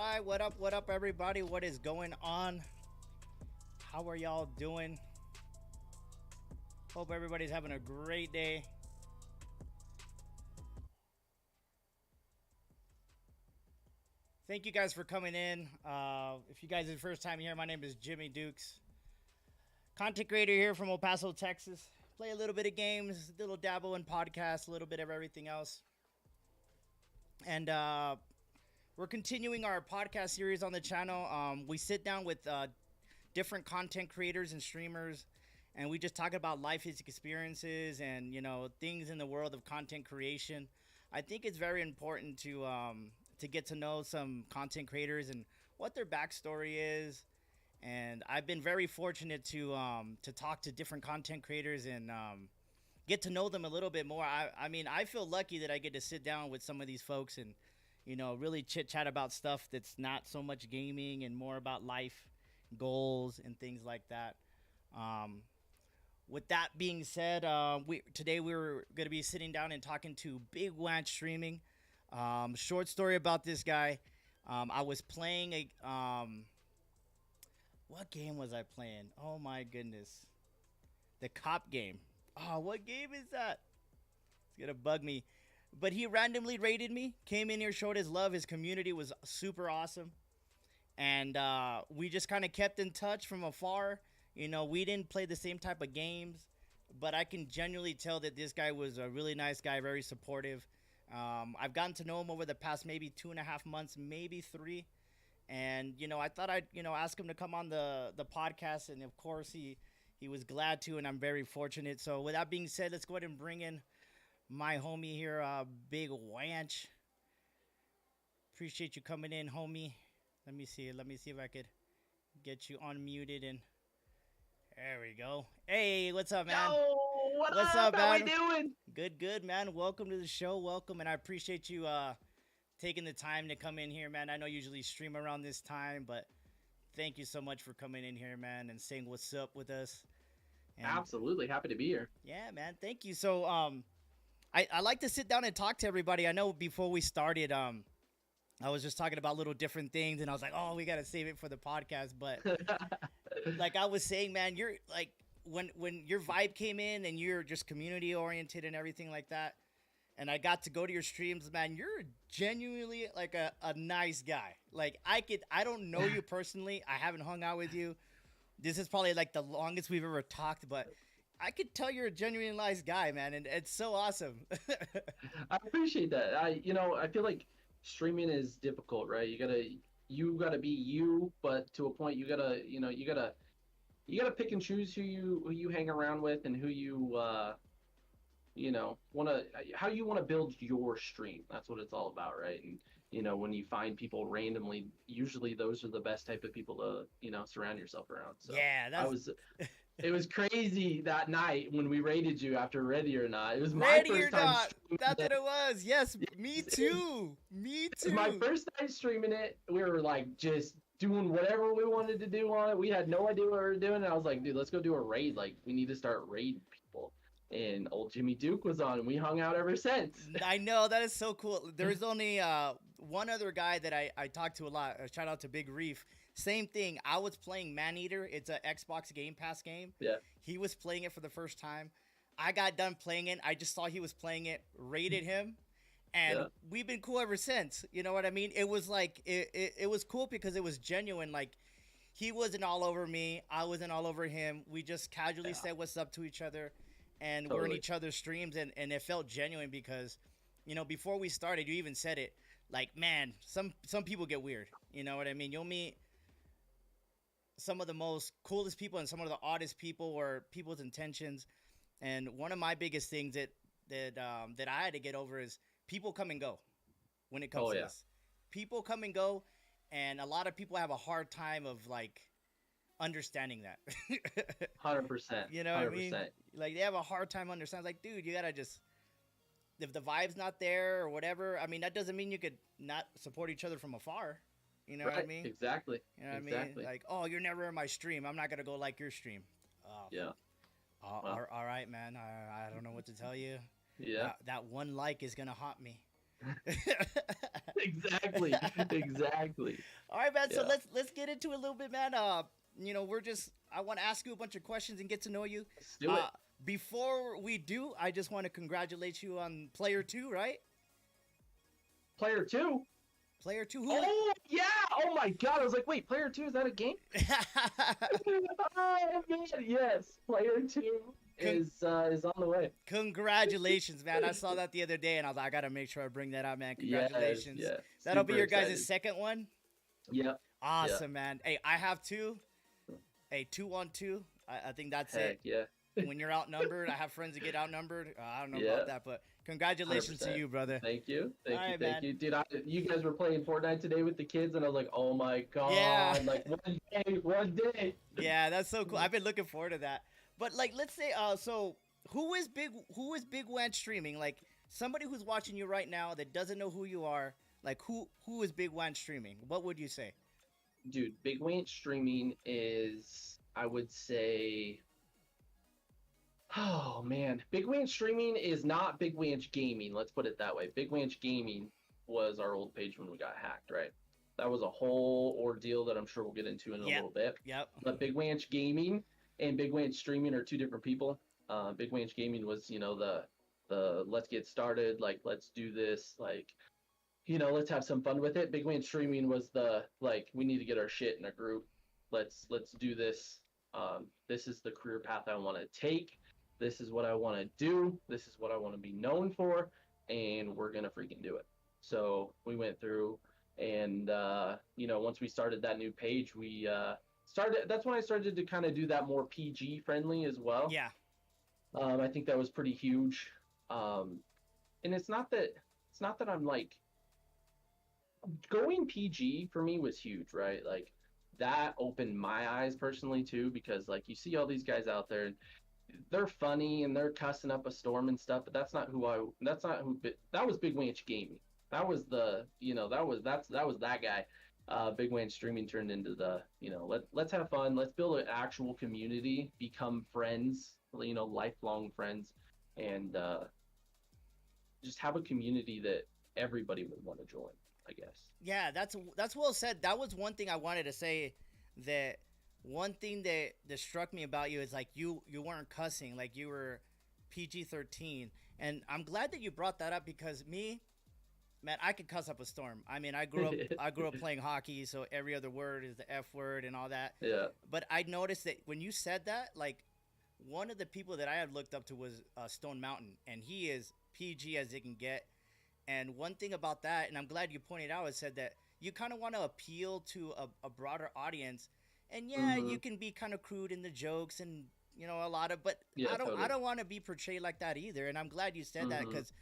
right, what up, everybody? What is going on? How are y'all doing? Hope everybody's having a great day. Thank you guys for coming in. If you guys are the first time here, my name is Jimmy Dukes. Content creator here from El Paso, Texas. Play a little bit of games, a little dabble in podcasts, a little bit of everything else. And we're continuing our podcast series on the channel. We sit down with different content creators and streamers, and we just talk about life experiences and, you know, things in the world of content creation. I think it's very important to get to know some content creators and what their backstory is. And I've been very fortunate to talk to different content creators and get to know them a little bit more. I mean, I feel lucky that I get to sit down with some of these folks and, you know, really chit chat about stuff that's not so much gaming and more about life goals and things like that. With that being said, today we're going to be sitting down and talking to Big Wanch Streaming. Short story about this guy. I was playing what game was I playing? Oh my goodness. The cop game. Oh, what game is that? It's gonna bug me. But he randomly raided me, came in here, showed his love. His community was super awesome. And we just kind of kept in touch from afar. You know, we didn't play the same type of games, but I can genuinely tell that this guy was a really nice guy, very supportive. I've gotten to know him over the past maybe 2.5 months, maybe 3. And, you know, I thought I'd, you know, ask him to come on the podcast. And, of course, he was glad to, and I'm very fortunate. So, with that being said, let's go ahead and bring in my homie here, Big Wanch. Appreciate you coming in, homie. Let me see if I could get you unmuted. And there we go. Hey, what's up, man? Yo, what's up, man? How we doing? Good, man. Welcome to the show. Welcome, and I appreciate you taking the time to come in here, man. I know you usually stream around this time, but thank you so much for coming in here, man, and saying what's up with us. And absolutely. Happy to be here. Yeah, man. Thank you. So, I like to sit down and talk to everybody. I know before we started, I was just talking about little different things, and I was like, oh, we got to save it for the podcast. But like I was saying, man, you're like, when your vibe came in and you're just community oriented and everything like that, and I got to go to your streams, man, you're genuinely like a nice guy. Like I don't know you personally. I haven't hung out with you. This is probably like the longest we've ever talked, but I could tell you're a genuinely nice guy, man. And it's so awesome. I appreciate that. I feel like streaming is difficult, right? You gotta be you, but to a point you gotta pick and choose who you hang around with and who you how you want to build your stream. That's what it's all about, right? And when you find people randomly, usually those are the best type of people to surround yourself around. So yeah, it was crazy that night when we raided you after Ready or Not. It was my first time streaming. That's what it was. Yes, me too. Me too. My first time streaming it, we were like just doing whatever we wanted to do on it. We had no idea what we were doing. And I was like, dude, let's go do a raid. Like, we need to start raiding people. And old Jimmy Duke was on, and we hung out ever since. I know, that is so cool. There's only one other guy that I talked to a lot. Shout out to Big Reef. Same thing. I was playing Maneater. It's an Xbox Game Pass game. Yeah. He was playing it for the first time. I got done playing it. I just saw he was playing it, rated him, and we've been cool ever since. You know what I mean? It was like it was cool because it was genuine. Like, he wasn't all over me. I wasn't all over him. We just casually said what's up to each other. And we're in each other's streams, and it felt genuine because, you know, before we started, you even said it, like, man, some people get weird. You know what I mean? You'll meet some of the most coolest people and some of the oddest people or people's intentions. And one of my biggest things that I had to get over is people come and go when it comes to this. People come and go, and a lot of people have a hard time of, like, understanding that. 100%. You know what I mean? Like, they have a hard time understanding. Like, dude, you gotta just, if the vibe's not there or whatever, I mean, that doesn't mean you could not support each other from afar. You know what I mean? Exactly. You know what I mean? Like, oh, you're never in my stream, I'm not gonna go like your stream. Yeah. All right, man. I don't know what to tell you. Yeah. That one like is gonna haunt me. Exactly. Exactly. All right, man. So Yeah. let's get into it a little bit, man. We're just I want to ask you a bunch of questions and get to know you. Let's do Uh, it. Before we do, I just want to congratulate you on player two, right? Player two. Player two, who? Oh yeah! Oh my god! I was like, wait, player two, is that a game? Oh man, yes, player two Con- is on the way. Congratulations, man. I saw that the other day and I was like, I gotta make sure I bring that up, man. Yes, Congratulations. yeah, That'll be super your guys' excited. second one. Yep, yeah, Awesome, man. Hey, I have two. Hey, 2-on-2. I think that's heck it. yeah, When you're outnumbered, I have friends that get outnumbered. I don't know yeah, about that, but congratulations to 100%. you, brother. Thank you, All thank you, right, thank man. you, dude. You guys were playing Fortnite today with the kids, and I was like, oh my Yeah. god, like one day. Yeah, that's so cool. I've been looking forward to that. But like, let's say, so who is Big Wanch Streaming? Like somebody who's watching you right now that doesn't know who you are. Like who is Big Wanch Streaming? What would you say? Dude, Big Wanch Streaming is, I would say, oh man, Big Wanch Streaming is not Big Wanch Gaming. Let's put it that way. Big Wanch Gaming was our old page when we got hacked, right? That was a whole ordeal that I'm sure we'll get into in a Yep. little bit. Yep. But Big Wanch Gaming and Big Wanch Streaming are two different people. Big Wanch Gaming was, the let's get started, like let's do this, like let's have some fun with it. Big Wanch Streaming was the like we need to get our shit in a group. Let's do this. This is the career path I want to take. This is what I want to do. This is what I want to be known for, and we're gonna freaking do it. So we went through, and once we started that new page, we started. That's when I started to kind of do that more PG friendly as well. Yeah. I think that was pretty huge. And it's not that I'm like going PG for me was huge, right? Like that opened my eyes personally too, because like you see all these guys out there and they're funny and they're cussing up a storm and stuff, but that was Big Wanch Gaming. That was that guy. Big Wanch Streaming turned into the, let's have fun, let's build an actual community, become friends, lifelong friends, and just have a community that everybody would want to join, I guess. Yeah, that's well said. That was one thing I wanted to say. That one thing that struck me about you is like you weren't cussing, like you were PG-13, and I'm glad that you brought that up because me, man, I could cuss up a storm. I mean, I grew up playing hockey, so every other word is the F word and all that. Yeah. But I noticed that when you said that, like one of the people that I had looked up to was Stone Mountain, and he is PG as it can get. And one thing about that, and I'm glad you pointed out, is said that you kind of want to appeal to a broader audience. And yeah, Mm-hmm. you can be kind of crude in the jokes and a lot of, but Yeah, I don't totally. I don't want to be portrayed like that either. And I'm glad you said that Mm-hmm. because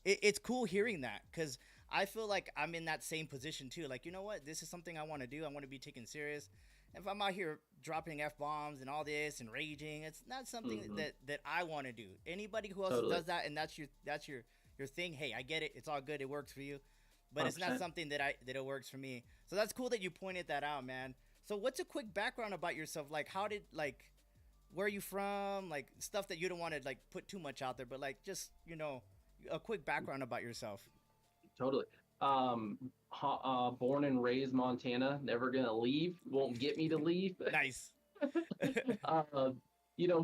it's cool hearing that because I feel like I'm in that same position too. Like you know what, this is something I want to do. I want to be taken serious. If I'm out here dropping f bombs and all this and raging, it's not something Mm-hmm. that I want to do. Anybody who else Totally. does that and that's your thing. Hey, I get it. It's all good. It works for you, but it's not 100%. something that it works for me. So that's cool that you pointed that out, man. So what's a quick background about yourself? Like how did like where are you from? Like stuff that you don't want to like put too much out there, but like just a quick background about yourself. Totally. Born and raised Montana, never gonna leave. Won't get me to leave. Nice. uh,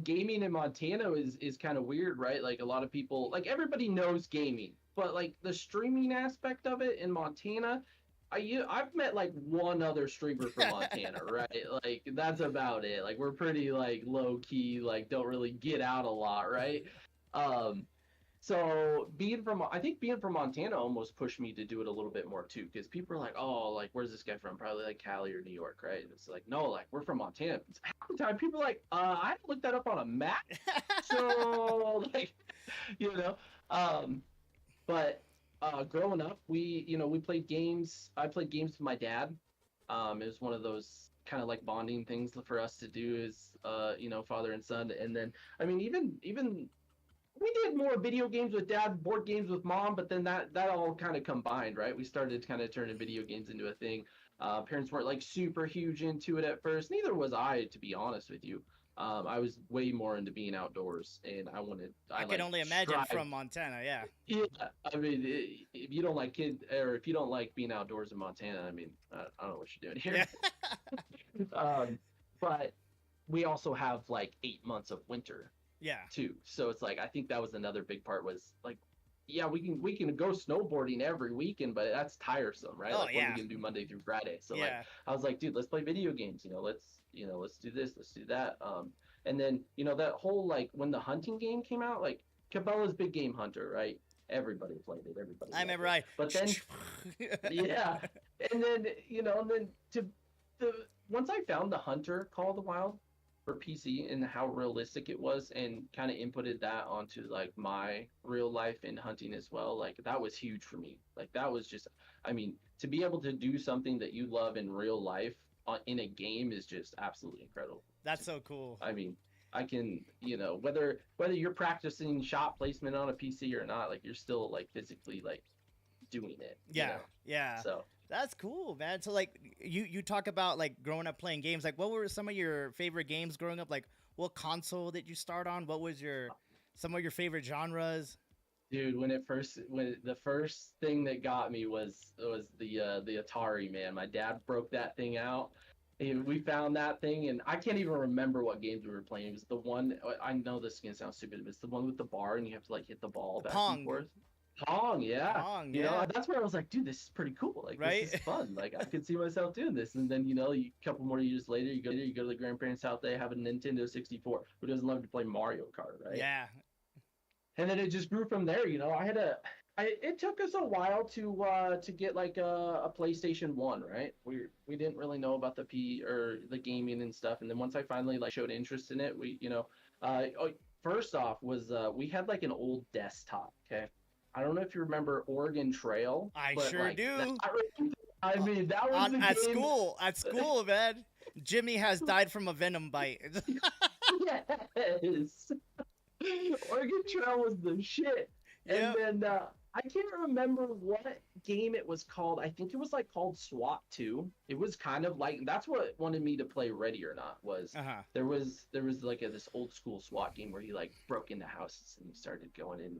Gaming in Montana is kind of weird, right? Like a lot of people, like everybody knows gaming, but like the streaming aspect of it in Montana, I've met like one other streamer from Montana, right? Like that's about it. Like we're pretty like low key, like don't really get out a lot, right? Um, so I think being from Montana almost pushed me to do it a little bit more too, because people are like, oh, like where's this guy from? Probably like Cali or New York, right? And it's like, no, like we're from Montana. Half the time people are like, I had to look that up on a map. So like, you know, um, but growing up, we played games. I played games with my dad. It was one of those kind of like bonding things for us to do as father and son. And then I mean, even we did more video games with dad, board games with mom, but then that all kind of combined, right? We started kind of turning video games into a thing. Parents weren't like super huge into it at first. Neither was I, to be honest with you. I was way more into being outdoors, and I I can like only imagine strive. from Montana. Yeah. Yeah, I mean, if you don't like or if you don't like being outdoors in Montana, I mean, I don't know what you're doing Yeah. here. um, but we also have like 8 months of winter Yeah. too, so it's like I think that was another big part was like, yeah, we can go snowboarding every weekend, but that's tiresome, right? Oh Like, what are we yeah. gonna do Monday through Friday? So like, Yeah. I was like, dude, let's play video games. Let's do this, let's do that. And then that whole like when the hunting game came out, like Cabela's Big Game Hunter, right? Everybody played it. Everybody I loved remember it. I. But then, yeah, and then and then to the once I found the Hunter Call of the Wild for PC and how realistic it was, and kind of inputted that onto like my real life in hunting as well, like that was huge for me. Like that was just, I mean, to be able to do something that you love in real life in a game is just absolutely incredible. That's so cool. I mean, I can, whether you're practicing shot placement on a PC or not, like you're still like physically like doing it. Yeah. Yeah. So That's cool, man. So like you talk about like growing up playing games. Like what were some of your favorite games growing up? Like what console did you start on? What was some of your favorite genres? dude, when the first thing that got me was the Atari, man. My dad broke that thing out. And we found that thing, and I can't even remember what games we were playing. It was the one. I know this is gonna sound stupid, but it's the one with the bar, and you have to like hit the ball The back and Pong. forth. Pong, yeah. Pong, yeah. That's where I was like, dude, this is pretty cool. Like, Right? this is fun. Like, I could see myself doing this. And then, a couple more years later, you go to the grandparents' house, they have a Nintendo 64. Who doesn't love to play Mario Kart, right? Yeah. And then it just grew from there. It took us a while to get like a PlayStation 1, right? We didn't really know about the the gaming and stuff. And then once I finally like showed interest in it, first off was we had like an old desktop, okay? I don't know if you remember Oregon Trail. I but, sure like, do. I mean, that was the At game. school. At school, man. Jimmy has died from a venom bite. Yes. Oregon Trail was the shit. Yep. And then I can't remember what game it was called. I think it was like called SWAT 2. It was kind of like that's what wanted me to play Ready or Not was there was like this old school SWAT game where you like broke into houses and you started going in,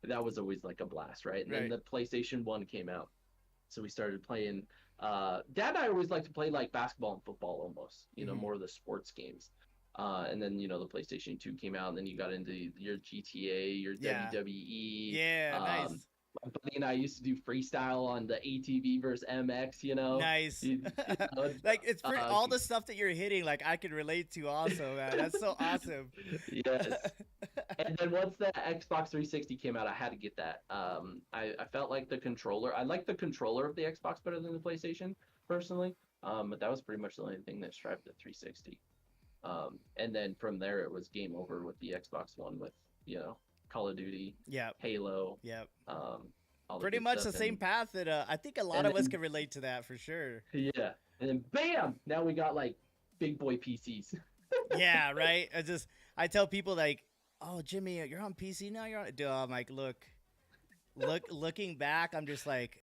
that was always like a blast, right? And then the PlayStation 1 came out. So we started playing Dad and I always like to play like basketball and football almost, more of the sports games. And then the PlayStation 2 came out, and then you got into your GTA, your WWE. Yeah, nice. My buddy and I used to do freestyle on the ATV versus MX. Nice. Like it's pretty, all the stuff that you're hitting, like I can relate to also, man. That's so awesome. Yes. And then once the Xbox 360 came out, I had to get that. I felt like the controller. I like the controller of the Xbox better than the PlayStation personally. But that was pretty much the only thing that strived the 360. And then from there it was game over with the Xbox One with Call of Duty, Halo, all pretty much the same path that I think a lot of us can relate to that for sure. Yeah, and then bam, now we got like big boy PCs. Yeah, right. I tell people like, oh Jimmy, you're on PC now. You're on. Dude, I'm like, looking back, I'm just like,